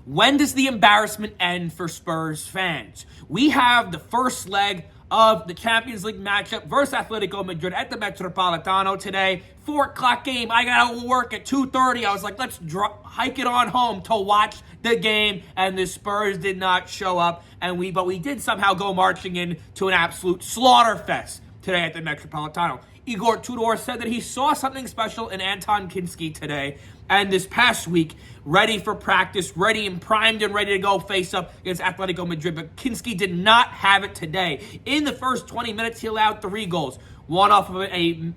When does the embarrassment end for Spurs fans? We have the first leg of the Champions League matchup versus Atletico Madrid at the Metropolitano today. 4 o'clock game. I got to work at 2:30. I was like, let's hike it on home to watch the game, and the Spurs did not show up, but we did somehow go marching in to an absolute slaughter fest today at the Metropolitano. Igor Tudor said that he saw something special in Anton Kinsky today and this past week, ready for practice, ready and primed and ready to go face up against Atletico Madrid. But Kinsky did not have it today. In the first 20 minutes, he allowed 3 goals. 1 off of a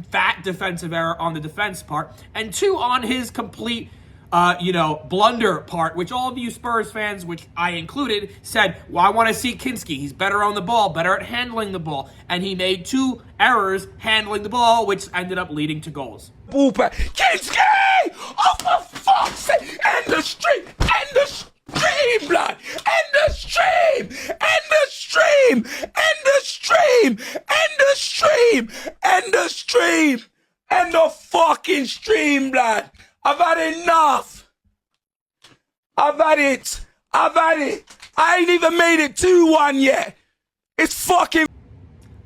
fat defensive error on the defense part, and 2 on his complete blunder part, which all of you Spurs fans, which I included, said, well, I want to see Kinsky. He's better on the ball, better at handling the ball. And he made 2 errors handling the ball, which ended up leading to goals. Kinsky! Oh, for fuck's sake! End the stream! End the stream, blood! End the stream! End the stream! End the stream! End the stream! End the stream! End the fucking stream, blood! I've had enough. I've had it. I ain't even made it 2-1 yet. It's fucking...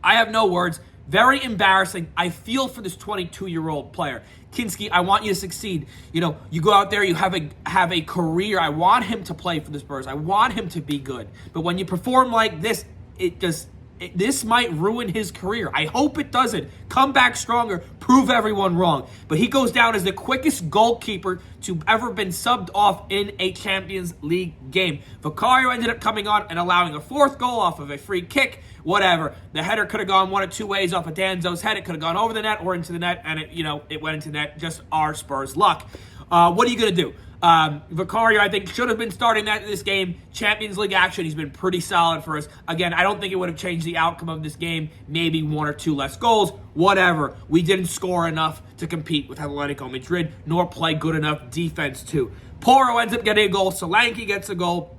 I have no words. Very embarrassing. I feel for this 22-year-old player. Kinsky, I want you to succeed. You go out there, you have a career. I want him to play for the Spurs. I want him to be good. But when you perform like this, this might ruin his career. I hope it doesn't. Come back stronger. Prove everyone wrong. But he goes down as the quickest goalkeeper to ever been subbed off in a Champions League game. Vicario ended up coming on and allowing a 4th goal off of a free kick. Whatever. The header could have gone 1 of 2 ways off of Danzo's head. It could have gone over the net or into the net, and it went into the net. Just our Spurs luck. What are you going to do? Vicario, I think, should have been starting this game. Champions League action, he's been pretty solid for us. Again, I don't think it would have changed the outcome of this game. Maybe 1 or 2 less goals. Whatever. We didn't score enough to compete with Atletico Madrid, nor play good enough defense, too. Porro ends up getting a goal. Solanke gets a goal.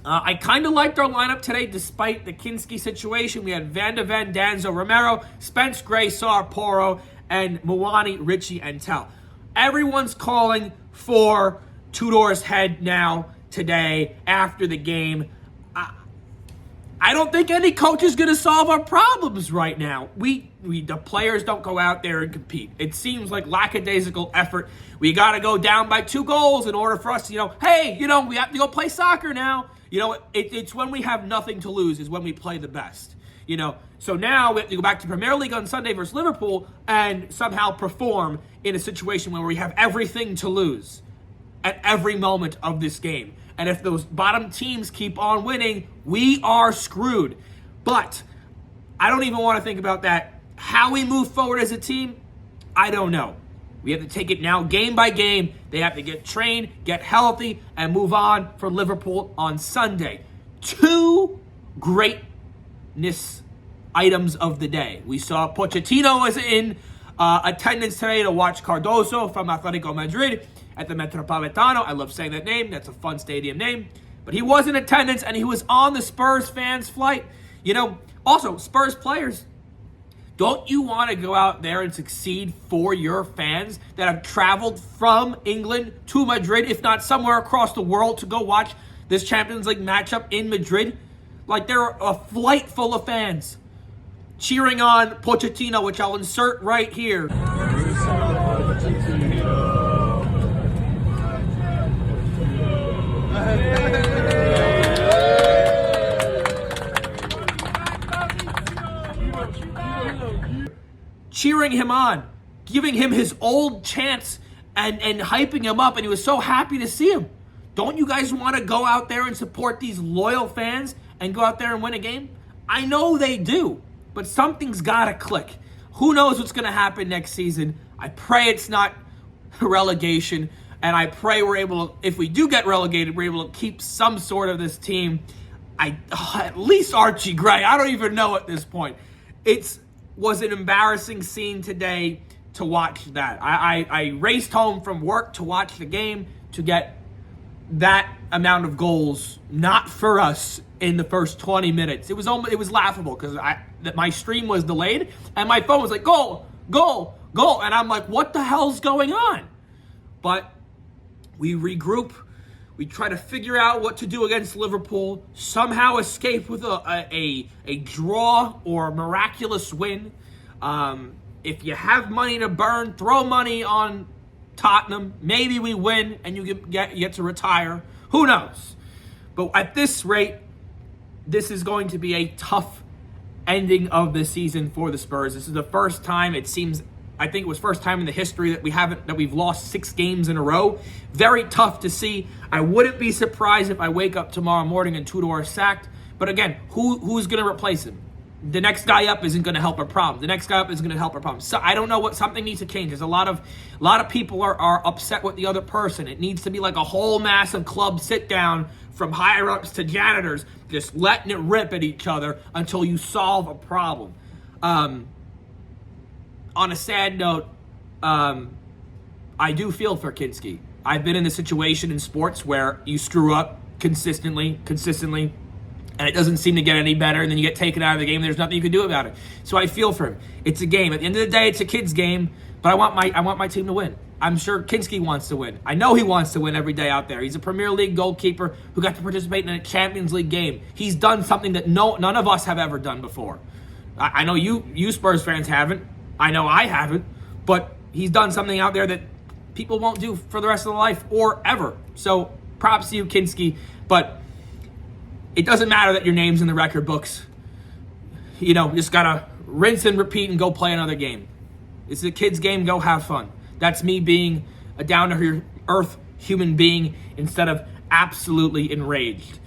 I kind of liked our lineup today, despite the Kinsky situation. We had Van de Ven, Danzo, Romero, Spence, Gray, Sarr, Porro, and Muani, Richie, and Tell. Everyone's calling for Tudor's head now, today, after the game. I don't think any coach is going to solve our problems right now. The players don't go out there and compete. It seems like lackadaisical effort. We got to go down by 2 goals in order for us to, we have to go play soccer now. It's when we have nothing to lose is when we play the best. So now we have to go back to Premier League on Sunday versus Liverpool and somehow perform in a situation where we have everything to lose at every moment of this game. And if those bottom teams keep on winning, we are screwed. But I don't even want to think about that. How we move forward as a team, I don't know. We have to take it now game by game. They have to get trained, get healthy, and move on for Liverpool on Sunday. 2 greatness items of the day. We saw Pochettino was in attendance today to watch Cardoso from Atletico Madrid at the Metropolitano. I love saying that name. That's a fun stadium name. But he was in attendance, and he was on the Spurs fans' flight. Also, Spurs players, don't you want to go out there and succeed for your fans that have traveled from England to Madrid, if not somewhere across the world, to go watch this Champions League matchup in Madrid? Like, they're a flight full of fans cheering on Pochettino, which I'll insert right here. Cheering him on, giving him his old chance and hyping him up, and he was so happy to see him. Don't you guys want to go out there and support these loyal fans and go out there and win a game? I know they do, but something's got to click. Who knows what's going to happen next season? I pray it's not relegation, and I pray we're able to, if we do get relegated, we're able to keep some sort of this team. At least Archie Gray. I don't even know at this point. Was an embarrassing scene today to watch that. I raced home from work to watch the game to get that amount of goals, not for us, in the first 20 minutes. It was laughable because my stream was delayed and my phone was like, goal, goal, goal. And I'm like, what the hell's going on? But we regroup. We try to figure out what to do against Liverpool, somehow escape with a draw or a miraculous win. If you have money to burn, throw money on Tottenham. Maybe we win and you get to retire. Who knows? But at this rate, this is going to be a tough ending of the season for the Spurs. This is the first time, it seems, I think it was first time in the history that we've lost 6 games in a row. Very tough to see. I wouldn't be surprised if I wake up tomorrow morning and Tudor is sacked. But again, who's going to replace him? The next guy up isn't going to help our problem. The next guy up isn't going to help our problem. So I don't know what something needs to change. There's a lot of people are upset with the other person. It needs to be like a whole massive club sit down from higher ups to janitors, just letting it rip at each other until you solve a problem. On a sad note, I do feel for Kinsky. I've been in a situation in sports where you screw up consistently, and it doesn't seem to get any better, and then you get taken out of the game, and there's nothing you can do about it. So I feel for him. It's a game. At the end of the day, it's a kid's game, but I want my team to win. I'm sure Kinsky wants to win. I know he wants to win every day out there. He's a Premier League goalkeeper who got to participate in a Champions League game. He's done something that none of us have ever done before. I know you Spurs fans haven't. I know I haven't, but he's done something out there that people won't do for the rest of their life or ever. So props to you, Kinsky. But it doesn't matter that your name's in the record books. You know, just gotta rinse and repeat and go play another game. It's a kid's game. Go have fun. That's me being a down-to-earth human being instead of absolutely enraged,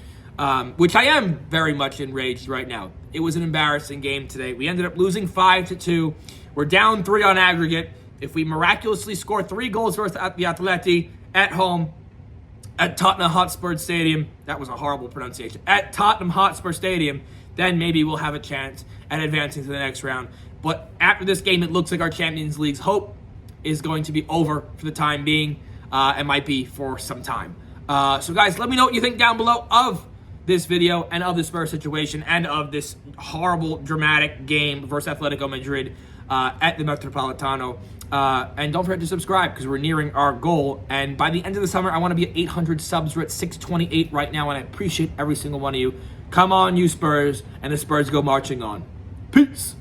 which I am very much enraged right now. It was an embarrassing game today. We ended up losing 5-2. We're down 3 on aggregate. If we miraculously score 3 goals versus the Atleti at home at Tottenham Hotspur Stadium, that was a horrible pronunciation, at Tottenham Hotspur Stadium, then maybe we'll have a chance at advancing to the next round. But after this game, it looks like our Champions League's hope is going to be over for the time being. It might be for some time. So guys, let me know what you think down below of this video and of the Spurs situation and of this horrible, dramatic game versus Atletico Madrid at the Metropolitano. And don't forget to subscribe because we're nearing our goal. And by the end of the summer, I want to be at 800 subs. We're at 628 right now, and I appreciate every single one of you. Come on, you Spurs, and the Spurs go marching on. Peace.